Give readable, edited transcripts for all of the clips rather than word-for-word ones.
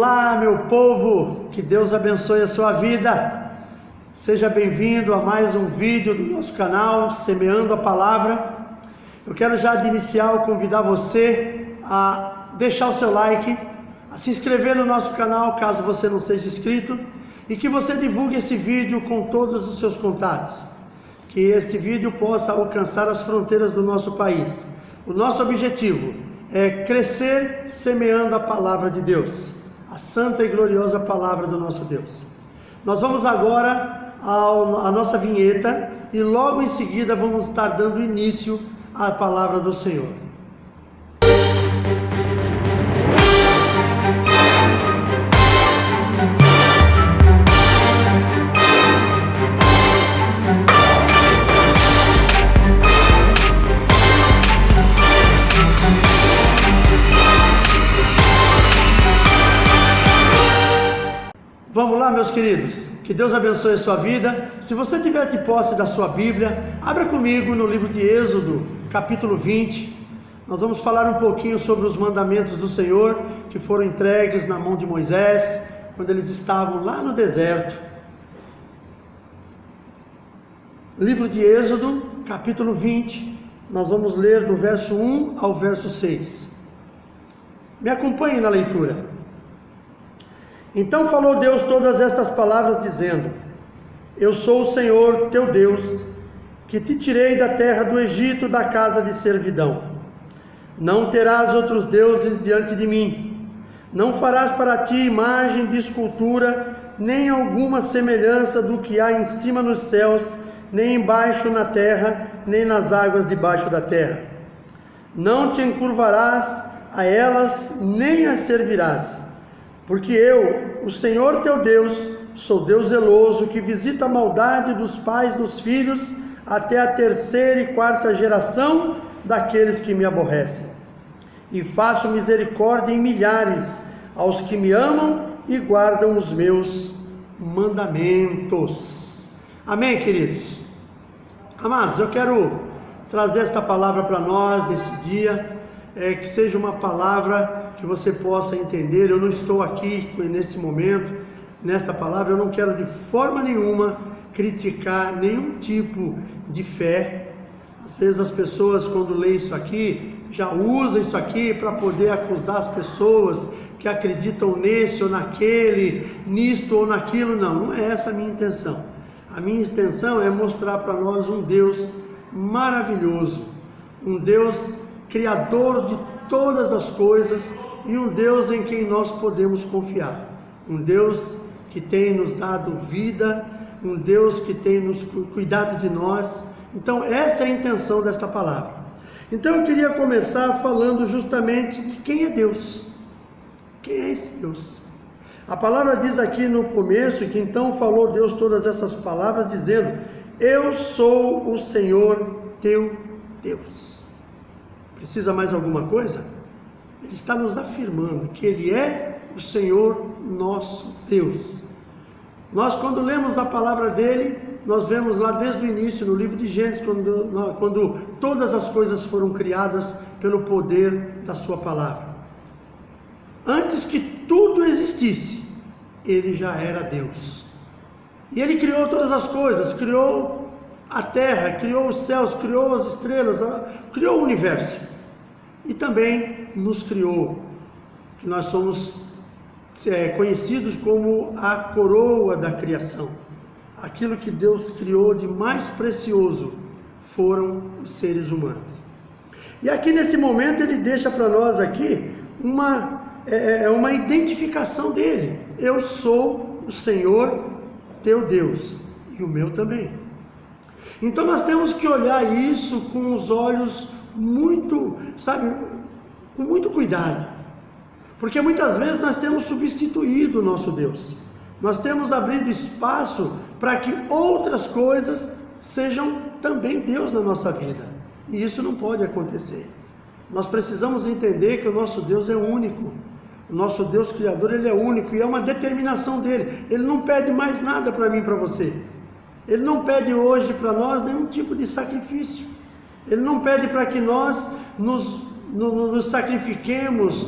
Olá, meu povo, que Deus abençoe a sua vida. Seja bem-vindo a mais um vídeo do nosso canal Semeando a Palavra. Eu quero já de inicial convidar você a deixar o seu like, a se inscrever no nosso canal caso você não seja inscrito e que você divulgue esse vídeo com todos os seus contatos. Que este vídeo possa alcançar as fronteiras do nosso país. O nosso objetivo é crescer semeando a palavra de Deus, a santa e gloriosa palavra do nosso Deus. Nós vamos agora à nossa vinheta e logo em seguida vamos estar dando início à palavra do Senhor. Vamos lá, meus queridos, que Deus abençoe a sua vida. Se você tiver de posse da sua Bíblia, abra comigo no livro de Êxodo, capítulo 20. Nós vamos falar um pouquinho sobre os mandamentos do Senhor, que foram entregues na mão de Moisés, quando eles estavam lá no deserto. Livro de Êxodo, capítulo 20, nós vamos ler do verso 1 ao verso 6. Me acompanhe na leitura. Então falou Deus todas estas palavras, dizendo: Eu sou o Senhor teu Deus, que te tirei da terra do Egito, da casa de servidão. Não terás outros deuses diante de mim. Não farás para ti imagem de escultura, nem alguma semelhança do que há em cima nos céus, nem embaixo na terra, nem nas águas debaixo da terra. Não te encurvarás a elas, nem as servirás. Porque eu, o Senhor teu Deus, sou Deus zeloso, que visita a maldade dos pais dos filhos, até a terceira e quarta geração daqueles que me aborrecem. E faço misericórdia em milhares aos que me amam e guardam os meus mandamentos. Amém, queridos? Amados, eu quero trazer esta palavra para nós neste dia, que seja uma palavra que você possa entender. Eu não estou aqui neste momento, nesta palavra, eu não quero de forma nenhuma criticar nenhum tipo de fé. Às vezes as pessoas, quando leem isso aqui, já usam isso aqui para poder acusar as pessoas que acreditam nesse ou naquele, nisto ou naquilo. Não é essa a minha intenção. A minha intenção é mostrar para nós um Deus maravilhoso, um Deus criador de todas as coisas e um Deus em quem nós podemos confiar. Um Deus que tem nos dado vida, um Deus que tem nos cuidado de nós. Então essa é a intenção desta palavra. Então eu queria começar falando justamente de quem é Deus. Quem é esse Deus? A palavra diz aqui no começo que então falou Deus todas essas palavras dizendo: Eu sou o Senhor teu Deus. Precisa mais alguma coisa? Ele está nos afirmando que Ele é o Senhor nosso Deus. Nós, quando lemos a palavra dEle, nós vemos lá desde o início, no livro de Gênesis, quando todas as coisas foram criadas pelo poder da sua palavra. Antes que tudo existisse, Ele já era Deus. E Ele criou todas as coisas, criou a terra, criou os céus, criou as estrelas, criou o universo. E também nos criou, que nós somos conhecidos como a coroa da criação. Aquilo que Deus criou de mais precioso foram os seres humanos. E aqui nesse momento ele deixa para nós aqui uma identificação dele. Eu sou o Senhor teu Deus e o meu também. Então nós temos que olhar isso com os olhos com muito cuidado, porque muitas vezes nós temos substituído o nosso Deus, nós temos abrido espaço para que outras coisas sejam também Deus na nossa vida, e isso não pode acontecer. Nós precisamos entender que o nosso Deus é único, o nosso Deus Criador, Ele é único, e é uma determinação dEle. Ele não pede mais nada para mim e para você. Ele não pede hoje para nós nenhum tipo de sacrifício. Ele não pede para que nós nos sacrifiquemos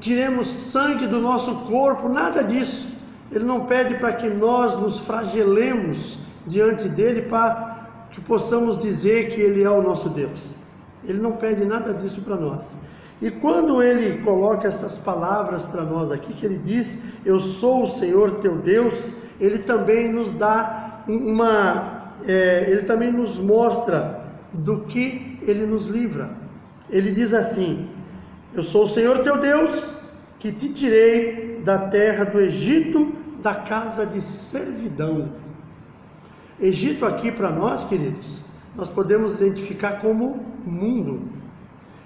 tiremos sangue do nosso corpo, nada disso. Ele não pede para que nós nos flagelemos diante dele para que possamos dizer que ele é o nosso Deus. Ele não pede nada disso para nós. E quando ele coloca essas palavras para nós aqui, que ele diz, eu sou o Senhor teu Deus, ele também nos dá ele também nos mostra do que ele nos livra. Ele diz assim, eu sou o Senhor teu Deus, que te tirei da terra do Egito, da casa de servidão. Egito aqui para nós, queridos, nós podemos identificar como mundo.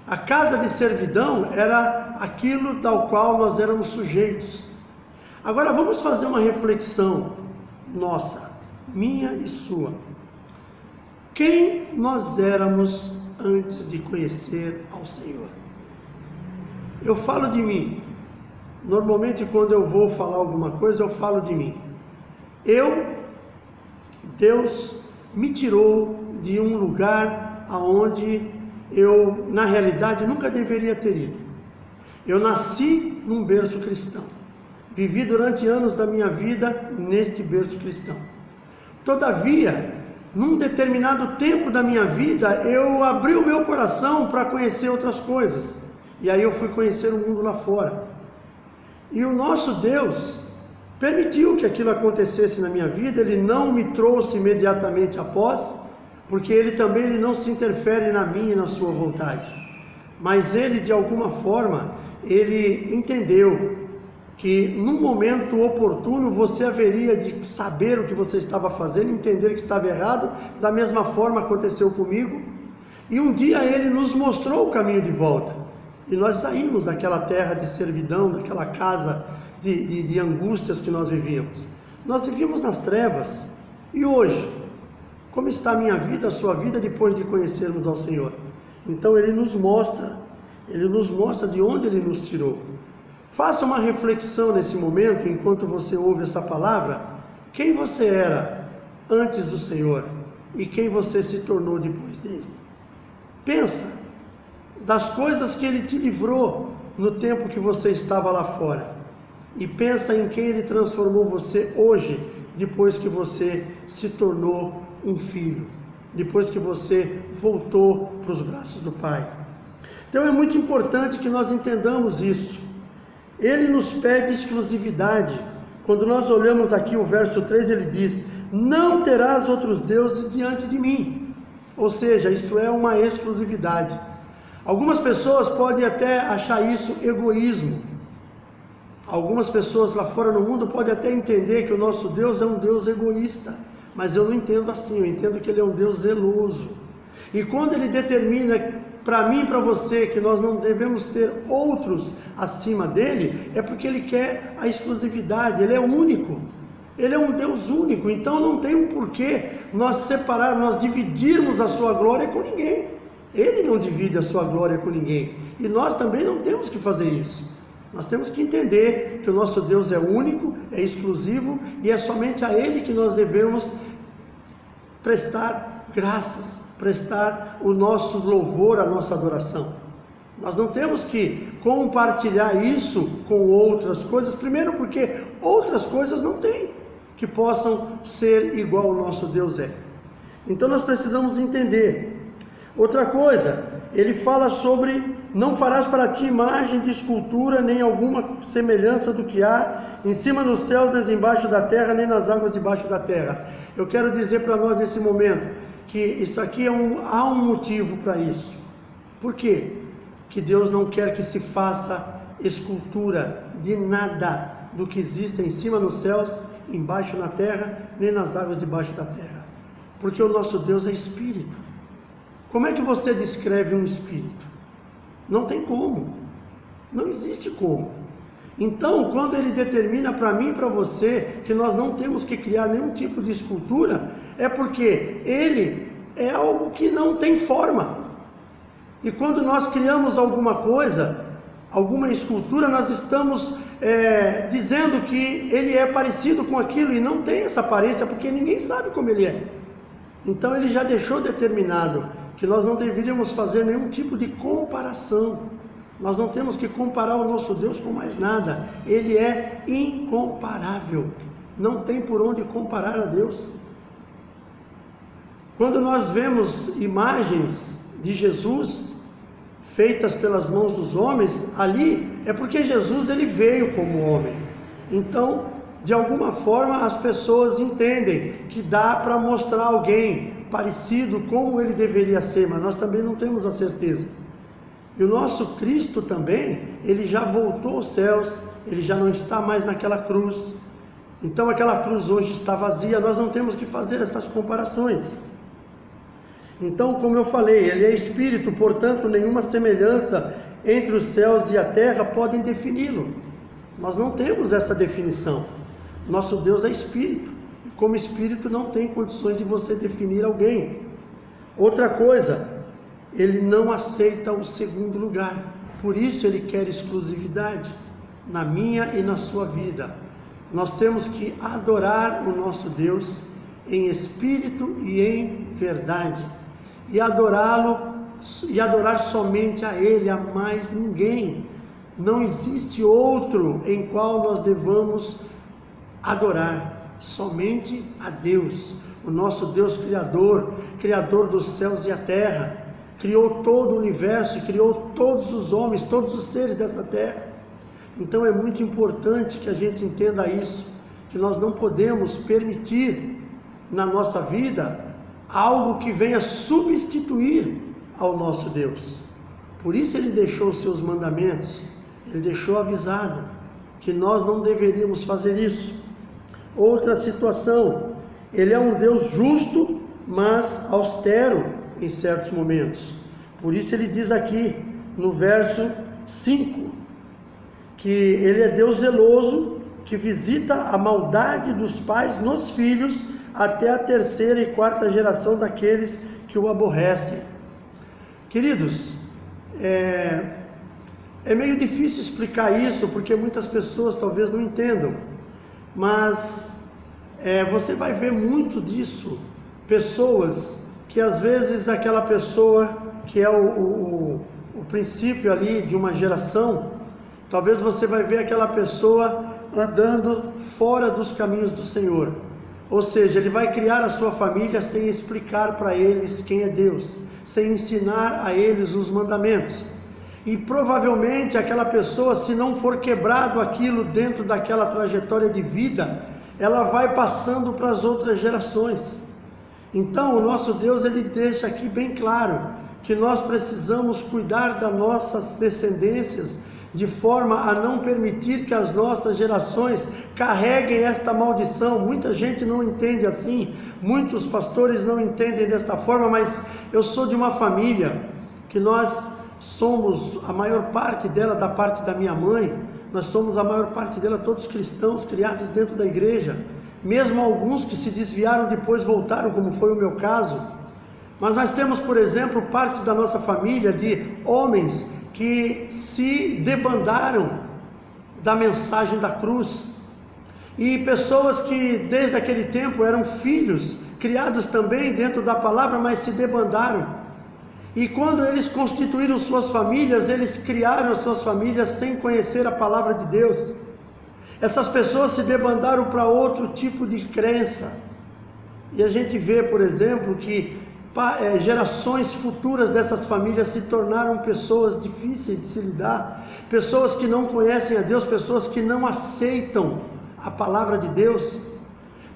A casa de servidão era aquilo tal qual nós éramos sujeitos. Agora vamos fazer uma reflexão nossa, minha e sua. Quem nós éramos antes de conhecer ao Senhor? Eu falo de mim. Normalmente quando eu vou falar alguma coisa, eu falo de mim. Deus me tirou de um lugar aonde eu, na realidade, nunca deveria ter ido. Eu nasci num berço cristão. Vivi durante anos da minha vida neste berço cristão. Todavia, num determinado tempo da minha vida, eu abri o meu coração para conhecer outras coisas. E aí eu fui conhecer o mundo lá fora. E o nosso Deus permitiu que aquilo acontecesse na minha vida. Ele não me trouxe imediatamente após, porque ele não se interfere na minha e na sua vontade. Mas ele, de alguma forma, ele entendeu que num momento oportuno você haveria de saber o que você estava fazendo, entender que estava errado. Da mesma forma aconteceu comigo. E um dia ele nos mostrou o caminho de volta. E nós saímos daquela terra de servidão, daquela casa de angústias que nós vivíamos. Nós vivíamos nas trevas. E hoje, como está a minha vida, a sua vida, depois de conhecermos ao Senhor? Então ele nos mostra de onde ele nos tirou. Faça uma reflexão nesse momento, enquanto você ouve essa palavra, quem você era antes do Senhor e quem você se tornou depois dele. Pensa das coisas que ele te livrou no tempo que você estava lá fora. E pensa em quem ele transformou você hoje, depois que você se tornou um filho, depois que você voltou para os braços do Pai. Então é muito importante que nós entendamos isso. Ele nos pede exclusividade. Quando nós olhamos aqui o verso 3, ele diz, não terás outros deuses diante de mim. Ou seja, isto é uma exclusividade. Algumas pessoas podem até achar isso egoísmo. Algumas pessoas lá fora no mundo podem até entender que o nosso Deus é um Deus egoísta. Mas eu não entendo assim, eu entendo que ele é um Deus zeloso. E quando ele determina para mim e para você que nós não devemos ter outros acima dele, é porque ele quer a exclusividade, ele é único. Ele é um Deus único, então não tem um porquê nós dividirmos a sua glória com ninguém. Ele não divide a sua glória com ninguém. E nós também não temos que fazer isso. Nós temos que entender que o nosso Deus é único, é exclusivo, e é somente a ele que nós devemos prestar graças, prestar o nosso louvor, a nossa adoração. Nós não temos que compartilhar isso com outras coisas, primeiro porque outras coisas não tem que possam ser igual ao nosso Deus é. Então nós precisamos entender. Outra coisa, ele fala sobre não farás para ti imagem de escultura, nem alguma semelhança do que há em cima nos céus, nem embaixo da terra, nem nas águas debaixo da terra. Eu quero dizer para nós nesse momento que isso aqui há um motivo para isso. Por quê? Que Deus não quer que se faça escultura de nada do que existe em cima nos céus, embaixo na terra, nem nas águas debaixo da terra. Porque o nosso Deus é espírito. Como é que você descreve um espírito? Não tem como. Não existe como. Então, quando ele determina para mim e para você que nós não temos que criar nenhum tipo de escultura, é porque ele é algo que não tem forma. E quando nós criamos alguma coisa, alguma escultura, nós estamos dizendo que ele é parecido com aquilo e não tem essa aparência, porque ninguém sabe como ele é. Então ele já deixou determinado que nós não deveríamos fazer nenhum tipo de comparação. Nós não temos que comparar o nosso Deus com mais nada. Ele é incomparável. Não tem por onde comparar a Deus. Quando nós vemos imagens de Jesus feitas pelas mãos dos homens, ali é porque Jesus ele veio como homem. Então, de alguma forma, as pessoas entendem que dá para mostrar alguém parecido como ele deveria ser, mas nós também não temos a certeza. E o nosso Cristo também, ele já voltou aos céus, ele já não está mais naquela cruz. Então aquela cruz hoje está vazia, nós não temos que fazer essas comparações. Então, como eu falei, ele é espírito, portanto, nenhuma semelhança entre os céus e a terra podem defini-lo. Nós não temos essa definição. Nosso Deus é espírito, e como espírito não tem condições de você definir alguém. Outra coisa, ele não aceita o segundo lugar, por isso ele quer exclusividade na minha e na sua vida. Nós temos que adorar o nosso Deus em espírito e em verdade, e adorá-lo, e adorar somente a Ele, a mais ninguém. Não existe outro em qual nós devamos adorar, somente a Deus, o nosso Deus Criador, Criador dos céus e a terra, criou todo o universo, criou todos os homens, todos os seres dessa terra. Então é muito importante que a gente entenda isso, que nós não podemos permitir na nossa vida algo que venha substituir ao nosso Deus. Por isso ele deixou os seus mandamentos, ele deixou avisado que nós não deveríamos fazer isso. Outra situação, ele é um Deus justo, mas austero em certos momentos. Por isso ele diz aqui no verso 5, que ele é Deus zeloso, que visita a maldade dos pais nos filhos, até a terceira e quarta geração daqueles que o aborrecem. Queridos, é meio difícil explicar isso, porque muitas pessoas talvez não entendam, mas você vai ver muito disso, pessoas que às vezes aquela pessoa que é o princípio ali de uma geração, talvez você vai ver aquela pessoa andando fora dos caminhos do Senhor. Ou seja, ele vai criar a sua família sem explicar para eles quem é Deus, sem ensinar a eles os mandamentos. E provavelmente aquela pessoa, se não for quebrado aquilo dentro daquela trajetória de vida, ela vai passando para as outras gerações. Então o nosso Deus ele deixa aqui bem claro que nós precisamos cuidar das nossas descendências, de forma a não permitir que as nossas gerações carreguem esta maldição. Muita gente não entende assim, muitos pastores não entendem desta forma, mas eu sou de uma família que nós somos, a maior parte dela da parte da minha mãe, nós somos a maior parte dela todos cristãos, criados dentro da igreja, mesmo alguns que se desviaram depois voltaram, como foi o meu caso. Mas nós temos, por exemplo, partes da nossa família de homens que se debandaram da mensagem da cruz, e pessoas que desde aquele tempo eram filhos, criados também dentro da palavra, mas se debandaram, e quando eles constituíram suas famílias, eles criaram as suas famílias sem conhecer a palavra de Deus. Essas pessoas se debandaram para outro tipo de crença, e a gente vê, por exemplo, que gerações futuras dessas famílias se tornaram pessoas difíceis de se lidar, pessoas que não conhecem a Deus, pessoas que não aceitam a palavra de Deus,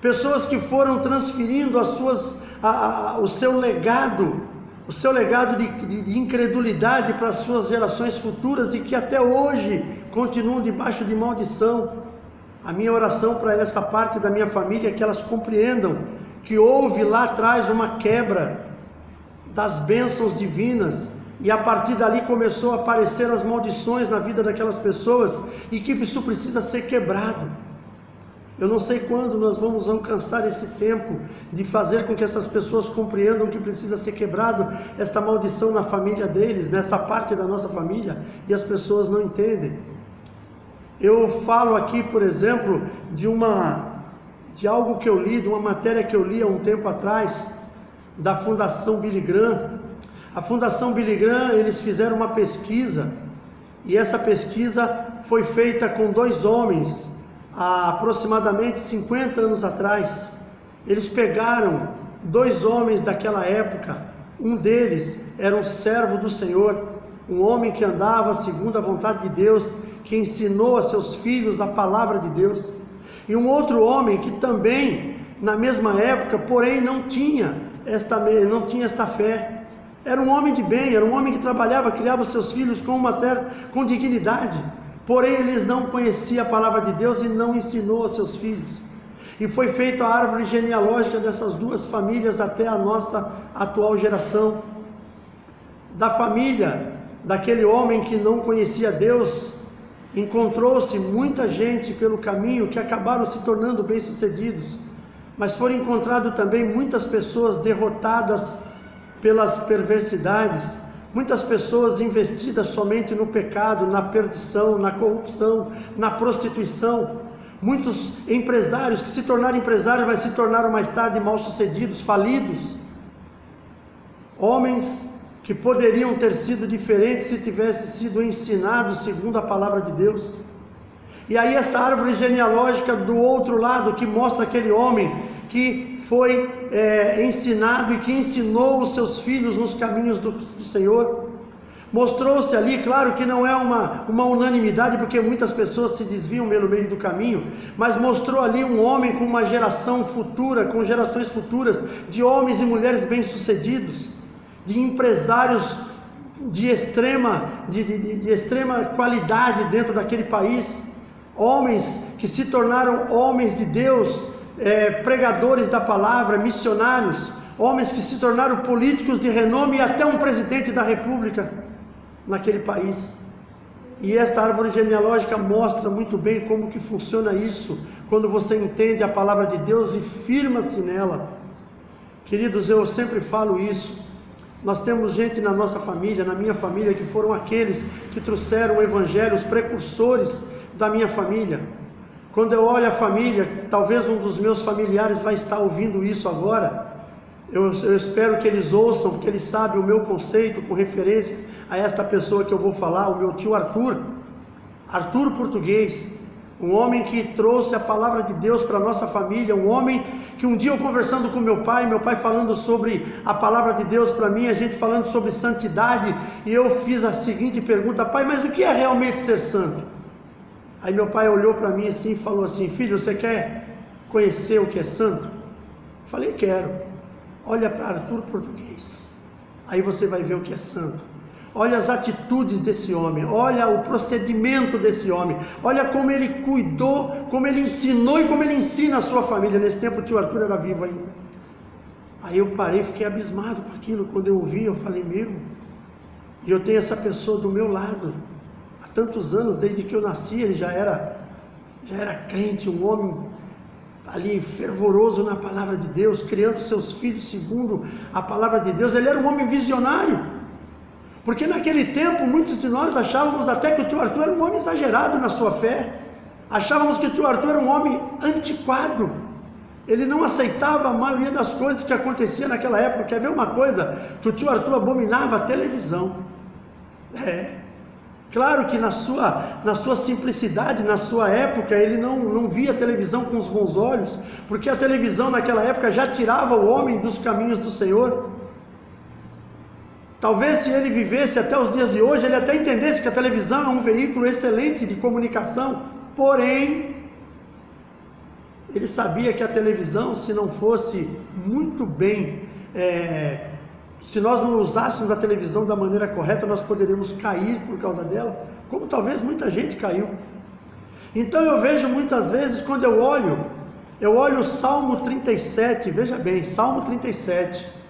pessoas que foram transferindo o seu legado de incredulidade para as suas gerações futuras, e que até hoje continuam debaixo de maldição. A minha oração para essa parte da minha família é que elas compreendam que houve lá atrás uma quebra das bênçãos divinas, e a partir dali começou a aparecer as maldições na vida daquelas pessoas, e que isso precisa ser quebrado. Eu não sei quando nós vamos alcançar esse tempo de fazer com que essas pessoas compreendam que precisa ser quebrado esta maldição na família deles, nessa parte da nossa família, e as pessoas não entendem. Eu falo aqui, por exemplo, de algo que eu li, de uma matéria que eu li há um tempo atrás, da Fundação Billy Graham. A Fundação Billy Graham, eles fizeram uma pesquisa, E essa pesquisa foi feita com 2 homens, há aproximadamente 50 anos atrás. Eles pegaram 2 homens daquela época. Um deles era um servo do Senhor, um homem que andava segundo a vontade de Deus, que ensinou a seus filhos a palavra de Deus. E um outro homem que também, na mesma época, porém não tinha esta fé. Era um homem de bem, era um homem que trabalhava, criava seus filhos com dignidade. Porém, eles não conheciam a palavra de Deus e não ensinou a seus filhos. E foi feita a árvore genealógica dessas 2 famílias até a nossa atual geração. Da família daquele homem que não conhecia Deus, encontrou-se muita gente pelo caminho que acabaram se tornando bem-sucedidos, mas foram encontradas também muitas pessoas derrotadas pelas perversidades, muitas pessoas investidas somente no pecado, na perdição, na corrupção, na prostituição. Muitos empresários que se tornaram empresários, mas se tornaram mais tarde mal-sucedidos, falidos. Homens que poderiam ter sido diferentes se tivessem sido ensinados segundo a palavra de Deus. E aí esta árvore genealógica do outro lado, que mostra aquele homem que foi ensinado e que ensinou os seus filhos nos caminhos do Senhor. Mostrou-se ali, claro que não é uma unanimidade, porque muitas pessoas se desviam pelo meio do caminho, mas mostrou ali um homem com uma geração futura, com gerações futuras, de homens e mulheres bem-sucedidos, de empresários de extrema qualidade dentro daquele país, homens que se tornaram homens de Deus, pregadores da palavra, missionários, homens que se tornaram políticos de renome e até um presidente da república naquele país. E esta árvore genealógica mostra muito bem como que funciona isso, quando você entende a palavra de Deus e firma-se nela. Queridos, eu sempre falo isso. Nós temos gente na nossa família, na minha família, que foram aqueles que trouxeram o evangelho, os precursores da minha família. Quando eu olho a família, talvez um dos meus familiares vai estar ouvindo isso agora. Eu espero que eles ouçam, porque eles sabem o meu conceito com referência a esta pessoa que eu vou falar, o meu tio Arthur Português, um homem que trouxe a palavra de Deus para a nossa família, um homem que um dia eu conversando com meu pai falando sobre a palavra de Deus para mim, a gente falando sobre santidade, e eu fiz a seguinte pergunta: pai, mas o que é realmente ser santo? Aí meu pai olhou para mim assim e falou assim: filho, você quer conhecer o que é santo? Eu falei: quero. Olha para Arthur Português, aí você vai ver o que é santo. Olha as atitudes desse homem, olha o procedimento desse homem, olha como ele cuidou, como ele ensinou e como ele ensina a sua família. Nesse tempo o tio Arthur era vivo ainda. Aí eu parei, fiquei abismado com aquilo. Quando eu ouvi, eu falei: meu, e eu tenho essa pessoa do meu lado há tantos anos, desde que eu nasci. Ele já era crente, um homem ali fervoroso na palavra de Deus, criando seus filhos segundo a palavra de Deus. Ele era um homem visionário, porque naquele tempo muitos de nós achávamos até que o tio Arthur era um homem exagerado na sua fé, achávamos que o tio Arthur era um homem antiquado, ele não aceitava a maioria das coisas que acontecia naquela época. Quer ver uma coisa? Que o tio Arthur abominava a televisão. Claro que na sua simplicidade, na sua época, ele não via a televisão com os bons olhos, porque a televisão naquela época já tirava o homem dos caminhos do Senhor. Talvez se ele vivesse até os dias de hoje, ele até entendesse que a televisão é um veículo excelente de comunicação, porém, ele sabia que a televisão, se não fosse muito bem, se nós não usássemos a televisão da maneira correta, nós poderíamos cair por causa dela, como talvez muita gente caiu. Então eu vejo muitas vezes, quando eu olho o Salmo 37, veja bem, Salmo 37,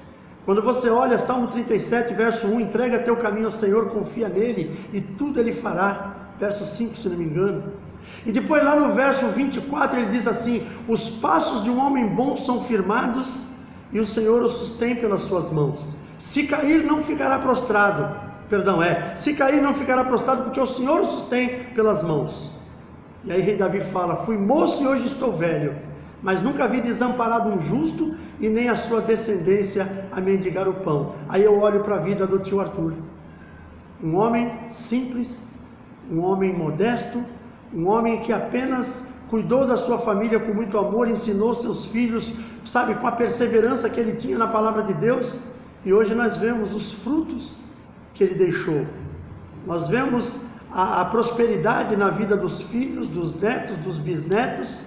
quando você olha Salmo 37, verso 1, entrega teu caminho ao Senhor, confia nele, e tudo ele fará, verso 5, se não me engano. E depois lá no verso 24, ele diz assim: os passos de um homem bom são firmados, e o Senhor o sustém pelas suas mãos. Se cair, não ficará prostrado. Se cair, não ficará prostrado, porque o Senhor o sustém pelas mãos. E aí rei Davi fala: fui moço e hoje estou velho, mas nunca vi desamparado um justo, e nem a sua descendência a mendigar o pão. Aí eu olho para a vida do tio Arthur, um homem simples, um homem modesto, um homem que apenas cuidou da sua família com muito amor, ensinou seus filhos, sabe, com a perseverança que ele tinha na palavra de Deus, e hoje nós vemos os frutos que ele deixou. Nós vemos a prosperidade na vida dos filhos, dos netos, dos bisnetos.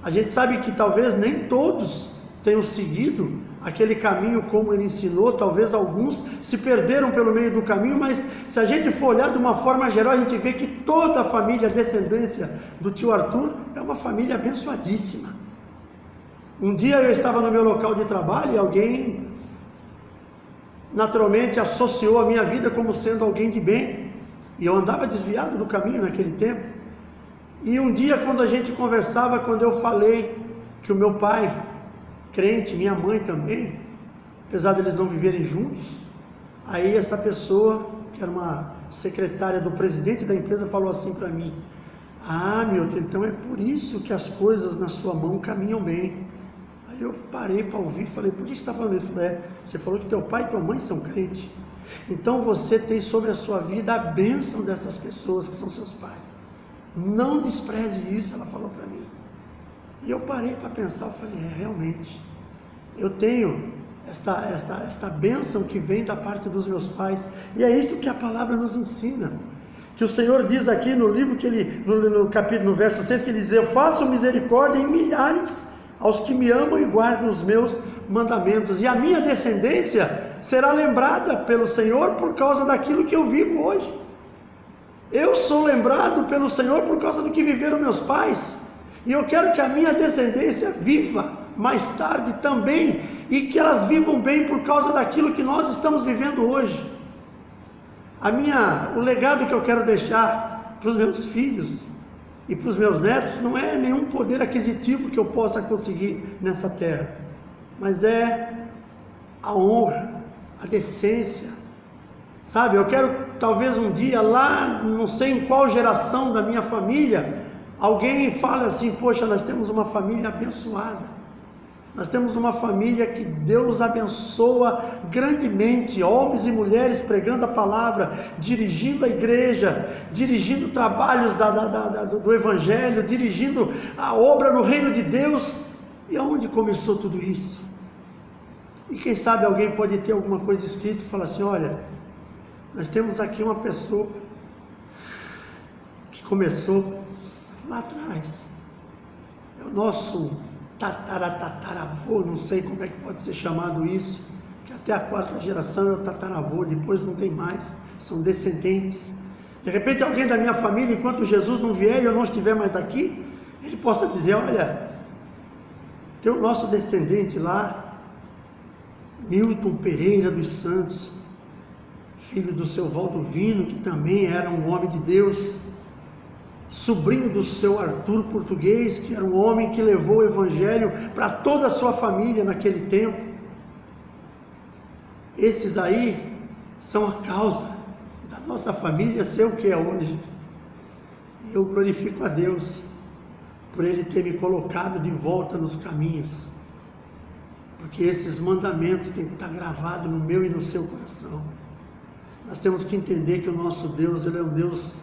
A gente sabe que talvez nem todos tenham seguido aquele caminho como ele ensinou, talvez alguns se perderam pelo meio do caminho, mas se a gente for olhar de uma forma geral, a gente vê que toda a família, a descendência do tio Arthur, é uma família abençoadíssima. Um dia eu estava no meu local de trabalho e alguém naturalmente associou a minha vida como sendo alguém de bem, e eu andava desviado do caminho naquele tempo. E um dia, quando a gente conversava, quando eu falei que o meu pai, crente, minha mãe também, apesar de eles não viverem juntos, aí essa pessoa, que era uma secretária do presidente da empresa, falou assim para mim: ah, Milton, então é por isso que as coisas na sua mão caminham bem. Aí eu parei para ouvir e falei: por que você está falando isso? Eu falei: você falou que teu pai e tua mãe são crentes, então você tem sobre a sua vida a bênção dessas pessoas que são seus pais. Não despreze isso, ela falou para mim. E eu parei para pensar, eu falei: realmente, eu tenho esta bênção que vem da parte dos meus pais, e é isto que a palavra nos ensina, que o Senhor diz aqui no livro, que ele, no capítulo, no verso 6, que ele diz: eu faço misericórdia em milhares aos que me amam e guardam os meus mandamentos, e a minha descendência será lembrada pelo Senhor por causa daquilo que eu vivo hoje. Eu sou lembrado pelo Senhor por causa do que viveram meus pais, e eu quero que a minha descendência viva mais tarde também, e que elas vivam bem por causa daquilo que nós estamos vivendo hoje. O legado que eu quero deixar para os meus filhos e para os meus netos não é nenhum poder aquisitivo que eu possa conseguir nessa terra, mas é a honra, a decência, sabe? Eu quero talvez um dia lá, não sei em qual geração da minha família, alguém fale assim: poxa, nós temos uma família abençoada, nós temos uma família que Deus abençoa grandemente, homens e mulheres pregando a palavra, dirigindo a igreja, dirigindo trabalhos do Evangelho, dirigindo a obra no reino de Deus. E aonde começou tudo isso? E quem sabe alguém pode ter alguma coisa escrita e falar assim: olha, nós temos aqui uma pessoa que começou lá atrás, é o nosso tataravô, não sei como é que pode ser chamado isso, que até a 4ª geração é o tataravô, depois não tem mais, são descendentes. De repente alguém da minha família, enquanto Jesus não vier e eu não estiver mais aqui, ele possa dizer: olha, tem o nosso descendente lá, Milton Pereira dos Santos, filho do seu Valdovino, que também era um homem de Deus, sobrinho do seu Arthur Português, que era um homem que levou o Evangelho para toda a sua família naquele tempo. Esses aí são a causa da nossa família ser o que é hoje. Eu glorifico a Deus por Ele ter me colocado de volta nos caminhos, porque esses mandamentos têm que estar gravados no meu e no seu coração. Nós temos que entender que o nosso Deus, Ele é um Deus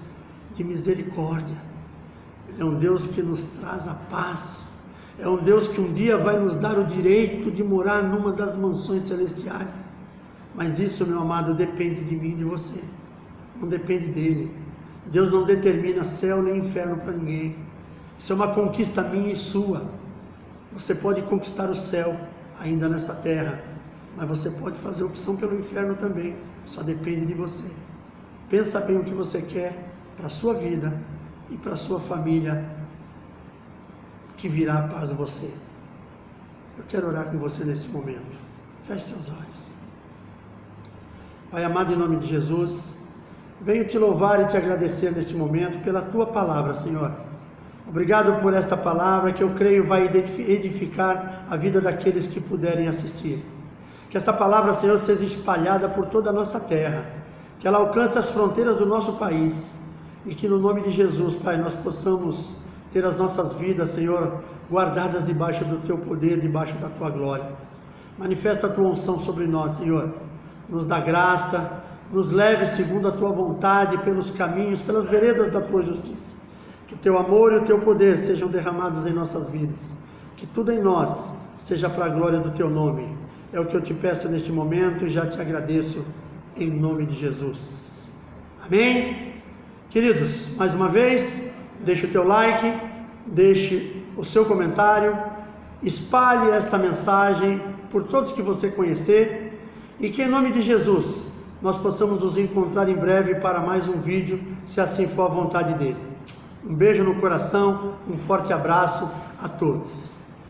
de misericórdia, Ele é um Deus que nos traz a paz, é um Deus que um dia vai nos dar o direito de morar numa das mansões celestiais. Mas isso, meu amado, depende de mim e de você, não depende dele. Deus não determina céu nem inferno para ninguém, isso é uma conquista minha e sua. Você pode conquistar o céu ainda nessa terra, mas você pode fazer opção pelo inferno também, só depende de você. Pensa bem o que você quer para a sua vida e para a sua família, que virá a paz a você. Eu quero orar com você nesse momento. Feche seus olhos. Pai amado, em nome de Jesus, venho te louvar e te agradecer neste momento pela tua palavra, Senhor. Obrigado por esta palavra que eu creio vai edificar a vida daqueles que puderem assistir. Que esta palavra, Senhor, seja espalhada por toda a nossa terra, que ela alcance as fronteiras do nosso país, e que no nome de Jesus, Pai, nós possamos ter as nossas vidas, Senhor, guardadas debaixo do Teu poder, debaixo da Tua glória. Manifesta a Tua unção sobre nós, Senhor, nos dá graça, nos leve segundo a tua vontade, pelos caminhos, pelas veredas da tua justiça. Que o teu amor e o teu poder sejam derramados em nossas vidas. Que tudo em nós seja para a glória do teu nome. É o que eu te peço neste momento e já te agradeço em nome de Jesus. Amém? Queridos, mais uma vez, deixe o teu like, deixe o seu comentário, espalhe esta mensagem por todos que você conhecer e que em nome de Jesus nós possamos nos encontrar em breve para mais um vídeo, se assim for a vontade dele. Um beijo no coração, um forte abraço a todos.